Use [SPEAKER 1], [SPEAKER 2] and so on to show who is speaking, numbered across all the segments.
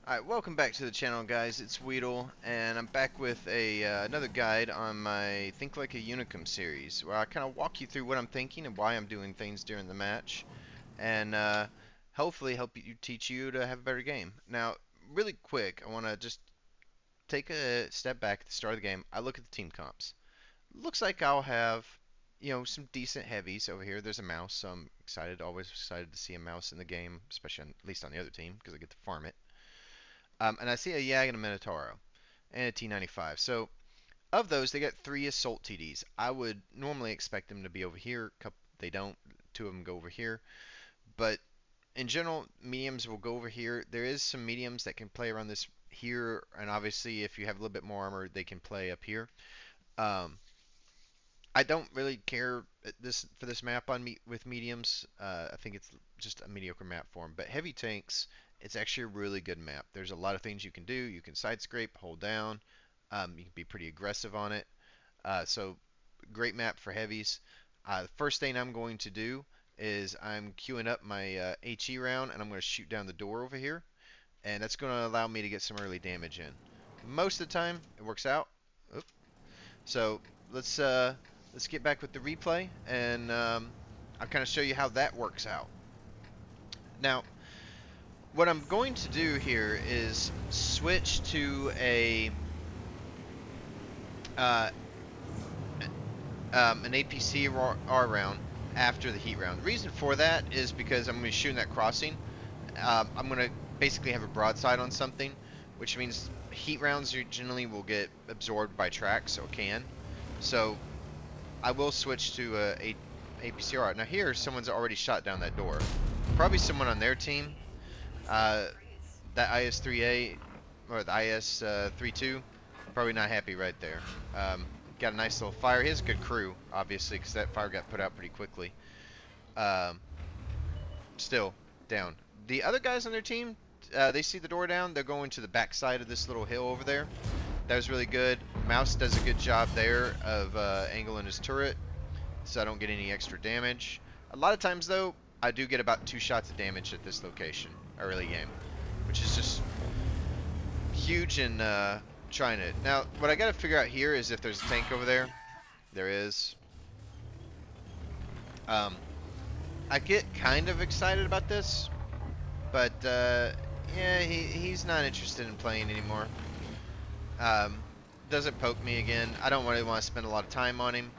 [SPEAKER 1] Alright, welcome back to the channel, guys. It's Weedle, and I'm back with another guide on my Think Like a Unicum series, where I kind of walk you through what I'm thinking and why I'm doing things during the match, and hopefully help you teach you to have a better game. Now, really quick, I want to just take a step back at the start of the game. I look at the team comps. Looks like I'll have, some decent heavies over here. There's a mouse, so I'm excited, always excited to see a mouse in the game, especially at least on the other team, because I get to farm it. And I see a Yag and a Minotauro and a T95. So of those, they got 3 Assault TDs. I would normally expect them to be over here. They don't. 2 of them go over here. But in general, mediums will go over here. There is some mediums that can play around this here, and obviously if you have a little bit more armor, they can play up here. Um, I don't really care for this map on with mediums. I think it's just a mediocre map for them. But heavy tanks, it's actually a really good map. There's a lot of things you can do. You can side scrape, hold down. You can be pretty aggressive on it. So great map for heavies. The first thing I'm going to do is I'm queuing up my HE round, and I'm going to shoot down the door over here, and that's going to allow me to get some early damage in. Most of the time, it works out. Oop. So let's get back with the replay, and I'll kind of show you how that works out. Now, what I'm going to do here is switch to uh, an APC R round after the heat round. The reason for that is because I'm going to be shooting that crossing. I'm going to basically have a broadside on something, which means heat rounds generally will get absorbed by tracks, or can. So I will switch to a APCR. Now here, someone's already shot down that door. Probably someone on their team. That IS-3A or the IS-32, probably not happy right there. Got a nice little fire. He has a good crew, obviously, because that fire got put out pretty quickly. Still down. The other guys on their team, they see the door down. They're going to the back side of this little hill over there. That was really good. Mouse does a good job there of angling his turret, so I don't get any extra damage. A lot of times, though, I do get about 2 shots of damage at this location early game, which is just huge in trying it. Now, what I got to figure out here is if there's a tank over there. There is. I get kind of excited about this, but yeah, he's not interested in playing anymore. Doesn't poke me again. I don't really want to spend a lot of time on him.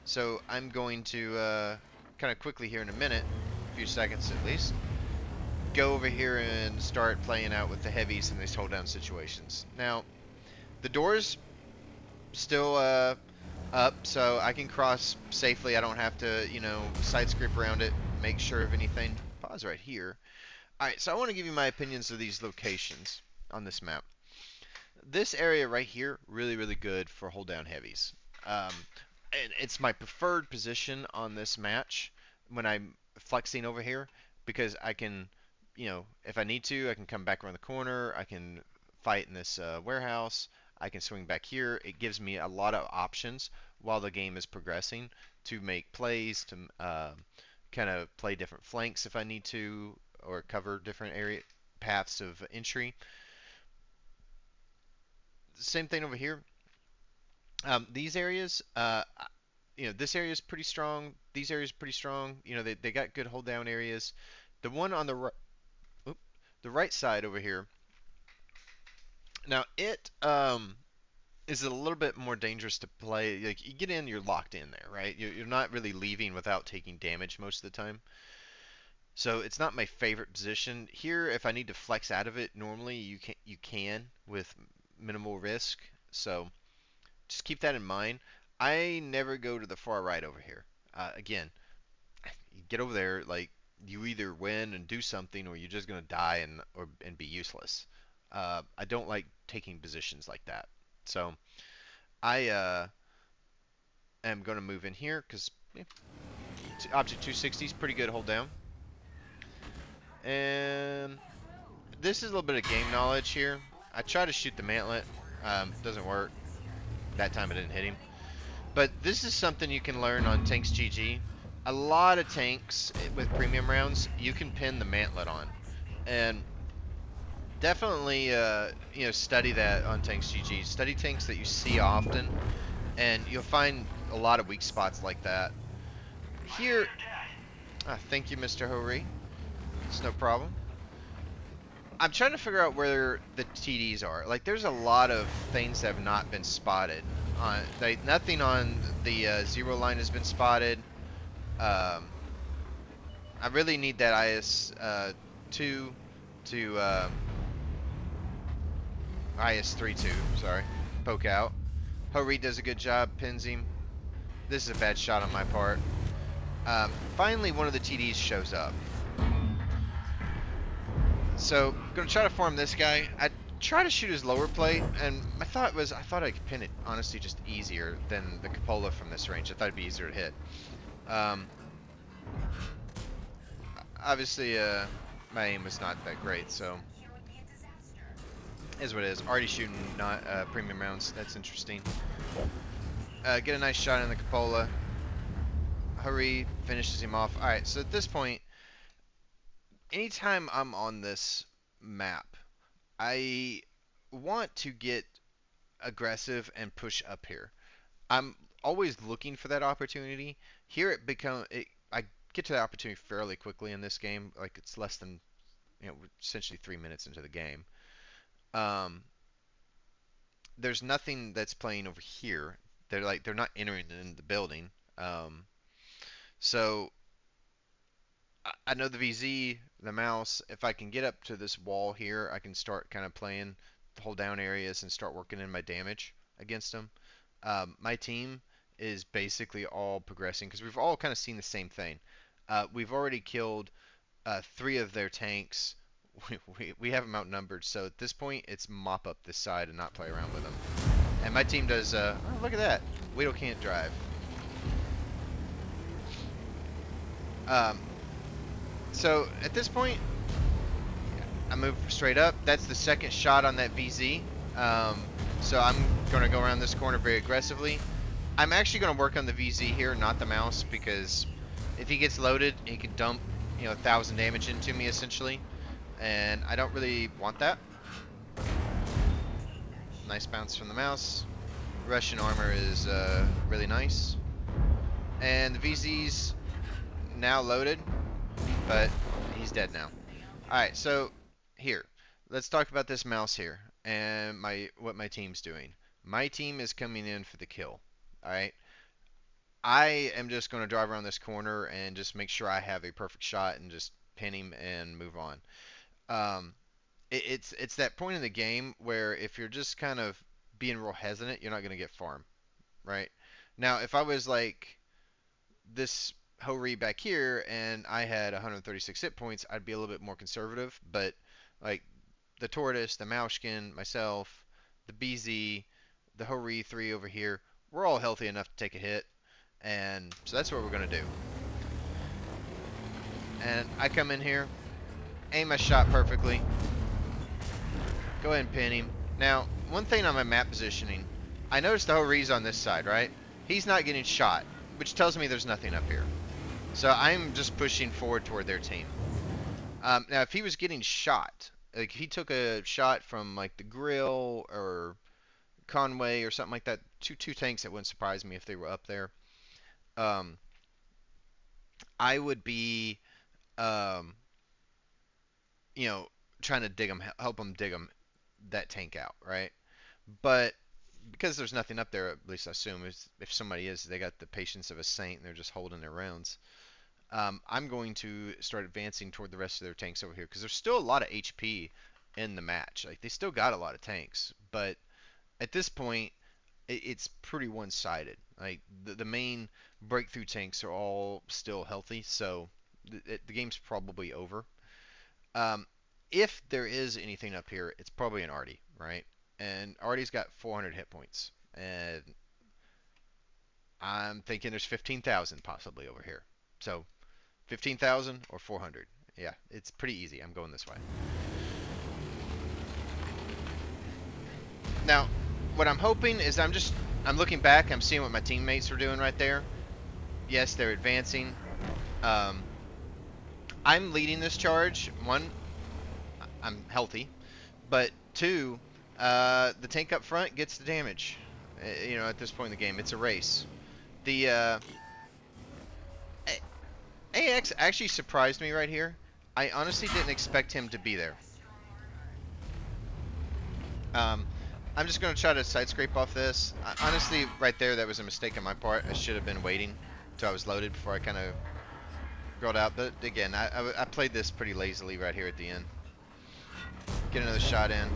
[SPEAKER 1] So I'm going to kind of quickly here in a minute, a few seconds at least, go over here and start playing out with the heavies in these hold down situations. Now, the door's still up, so I can cross safely. I don't have to, side scrape around it, make sure of anything. Pause right here. Alright, so I want to give you my opinions of these locations on this map. This area right here, really, really good for hold down heavies. And it's my preferred position on this match when I'm flexing over here, because I can, if I need to, I can come back around the corner. I can fight in this warehouse. I can swing back here. It gives me a lot of options while the game is progressing to make plays, to kind of play different flanks if I need to, or cover different area paths of entry. Same thing over here. These areas, this area is pretty strong. These areas are pretty strong. They got good hold down areas. The one on the right side over here. Now it is a little bit more dangerous to play. Like, you get in, you're locked in there, right? You're not really leaving without taking damage most of the time. So it's not my favorite position here. If I need to flex out of it, normally you can with minimal risk. So just keep that in mind. I never go to the far right over here. Again, you get over there, like, you either win and do something, or you're just gonna die and be useless. I don't like taking positions like that. So I am gonna move in here because object 260 is pretty good hold down. And this is a little bit of game knowledge here. I try to shoot the mantlet. Doesn't work. That time I didn't hit him. But this is something you can learn on Tanks GG. A lot of tanks with premium rounds, you can pin the mantlet on. And Definitely, study that on Tanks GG. Study tanks that you see often, and you'll find a lot of weak spots like that. Here, thank you, Mr. Hori. It's no problem. I'm trying to figure out where the TDs are. Like, there's a lot of things that have not been spotted. Nothing on the zero line has been spotted. Um, I really need that IS 2 to IS 3-2. Sorry, poke out. Hori does a good job, pins him. This is a bad shot on my part. Finally, one of the TDs shows up. So, gonna try to farm this guy. I try to shoot his lower plate, and my thought was I thought I could pin it honestly just easier than the cupola from this range. I thought it'd be easier to hit. Um, Obviously, my aim was not that great, so is what it is. Already shooting not premium rounds. That's interesting. Get a nice shot in the cupola. Hurry finishes him off. All right, so at this point, anytime I'm on this map, I want to get aggressive and push up here. I'm always looking for that opportunity. Here I get to the opportunity fairly quickly in this game. Like it's less than essentially 3 minutes into the game. Um, there's nothing that's playing over here. They're not entering in the building. Um, so I know the VZ, the mouse. If I can get up to this wall here, I can start kind of playing the hold down areas and start working in my damage against them. My team is basically all progressing because we've all kind of seen the same thing. We've already killed 3 of their tanks. We have them outnumbered, so at this point it's mop up this side and not play around with them. And my team does. Oh, look at that. Weedle can't drive. Um, so at this point, I move straight up. That's the second shot on that VZ. So I'm going to go around this corner very aggressively. I'm actually going to work on the VZ here, not the mouse, because if he gets loaded, he can dump 1,000 damage into me essentially, and I don't really want that. Nice bounce from the mouse. Russian armor is really nice, and the VZ's now loaded, but he's dead now. All right, so here, let's talk about this mouse here and what my team's doing. My team is coming in for the kill. All right, I am just going to drive around this corner and just make sure I have a perfect shot and just pin him and move on. Um, it's that point in the game where if you're just kind of being real hesitant, you're not going to get farm, right? Now, if I was like this Hori back here and I had 136 hit points, I'd be a little bit more conservative. But like the Tortoise, the Maushkin, myself, the BZ, the Hori 3 over here, we're all healthy enough to take a hit. And so that's what we're going to do. And I come in here, aim my shot perfectly, go ahead and pin him. Now, one thing on my map positioning, I noticed the Hori's on this side, right? He's not getting shot, which tells me there's nothing up here. So I'm just pushing forward toward their team. Now, if he was getting shot, like if he took a shot from like the Grill or Conway or something like that, two tanks, that wouldn't surprise me if they were up there. Um, I would be, um, trying to dig them, help them dig them that tank out, right? But because there's nothing up there, at least I assume, if somebody is, they got the patience of a saint and they're just holding their rounds. I'm going to start advancing toward the rest of their tanks over here because there's still a lot of HP in the match. Like they still got a lot of tanks, but at this point, it's pretty one-sided. Like the main breakthrough tanks are all still healthy, so the game's probably over. Um, if there is anything up here, it's probably an Artie, right? And Artie's got 400 hit points, and I'm thinking there's 15,000 possibly over here. So 15,000 or 400. Yeah, it's pretty easy. I'm going this way. Now, what I'm hoping is I'm looking back. I'm seeing what my teammates are doing right there. Yes, they're advancing. I'm leading this charge. One, I'm healthy. But two, the tank up front gets the damage. At this point in the game, it's a race. The AX actually surprised me right here. I honestly didn't expect him to be there. Um, I'm just going to try to side scrape off this. Honestly, right there, that was a mistake on my part. I should have been waiting until I was loaded before I kind of rolled out. But again, I played this pretty lazily right here at the end. Get another shot in.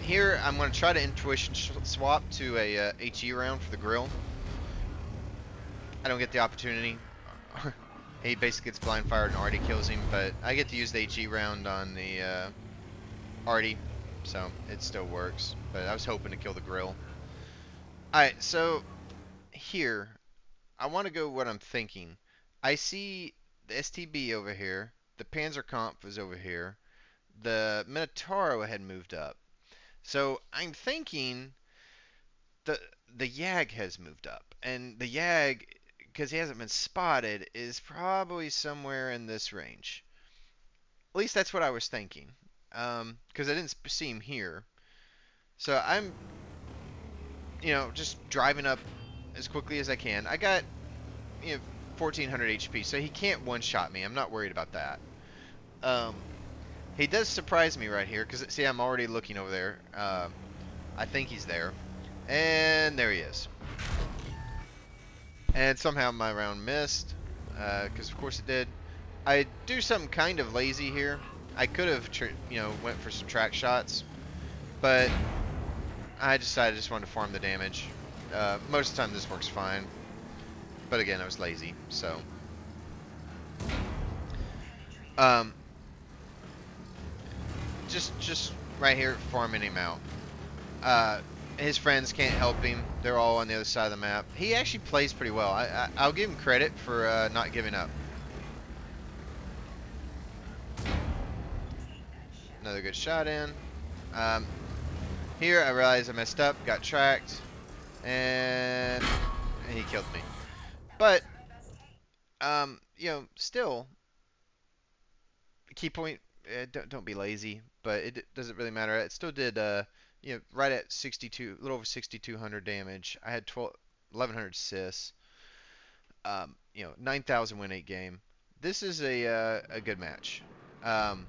[SPEAKER 1] Here, I'm going to try to intuition swap to a HE round for the grill. I don't get the opportunity. He basically gets blind fired and already kills him, but I get to use the HE round on the Artie, so it still works. But I was hoping to kill the grill. Alright, so here, I want to go what I'm thinking. I see the STB over here, the Panzerkampf is over here, the Minotauro had moved up. So I'm thinking the the Yag has moved up, and the Yag, because he hasn't been spotted, is probably somewhere in this range. At least that's what I was thinking, because I didn't see him here. So I'm, just driving up as quickly as I can. I got, 1400 HP, so he can't one-shot me. I'm not worried about that. Um, he does surprise me right here, because see, I'm already looking over there. I think he's there, and there he is. And somehow my round missed, because of course it did. I do something kind of lazy here. I could have, went for some track shots, but I decided I just wanted to farm the damage. Most of the time this works fine, but again, I was lazy, so. Um, just right here, farming him out. His friends can't help him. They're all on the other side of the map. He actually plays pretty well. I'll give him credit for not giving up. Another good shot in. Um, Here, I realized I messed up, got tracked, and he killed me. But, still, key point, don't be lazy, but it doesn't really matter. It still did, right at 62, a little over 6,200 damage. I had 1,100 assists, 9,000 win 8 game. This is a good match. Um,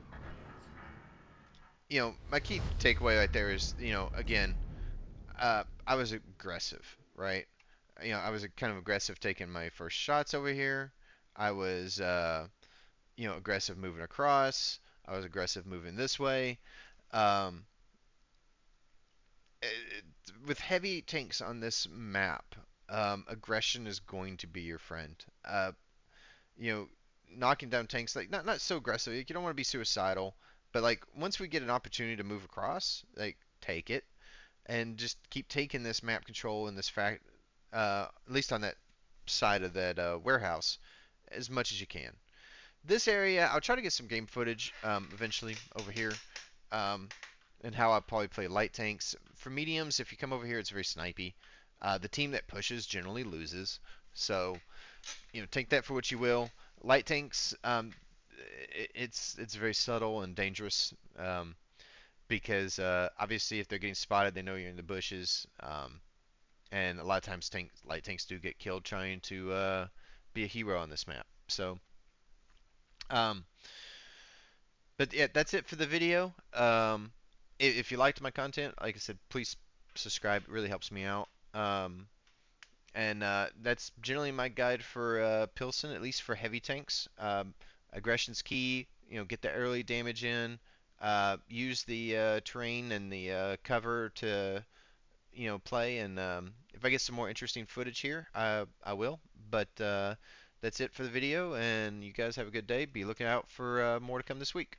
[SPEAKER 1] my key takeaway right there is, again, I was aggressive, right? I was kind of aggressive taking my first shots over here. I was, aggressive moving across. I was aggressive moving this way. Um, with heavy tanks on this map, aggression is going to be your friend. You know, Knocking down tanks like not so aggressive. Like, you don't want to be suicidal, but like once we get an opportunity to move across, like take it and just keep taking this map control and this fact, at least on that side of that warehouse, as much as you can. This area, I'll try to get some game footage eventually over here, um, and how I probably play light tanks. For mediums, if you come over here, it's very snipey. The team that pushes generally loses, so take that for what you will. Light tanks, it's very subtle and dangerous. Because obviously if they're getting spotted, they know you're in the bushes, and a lot of times light tanks do get killed trying to be a hero on this map. So, um, but yeah, that's it for the video. If you liked my content, like I said, please subscribe. It really helps me out. And that's generally my guide for Pilsen, at least for heavy tanks. Aggression's key. Get the early damage in. Use the terrain and the cover to play. And if I get some more interesting footage here, I will. But that's it for the video, and you guys have a good day. Be looking out for more to come this week.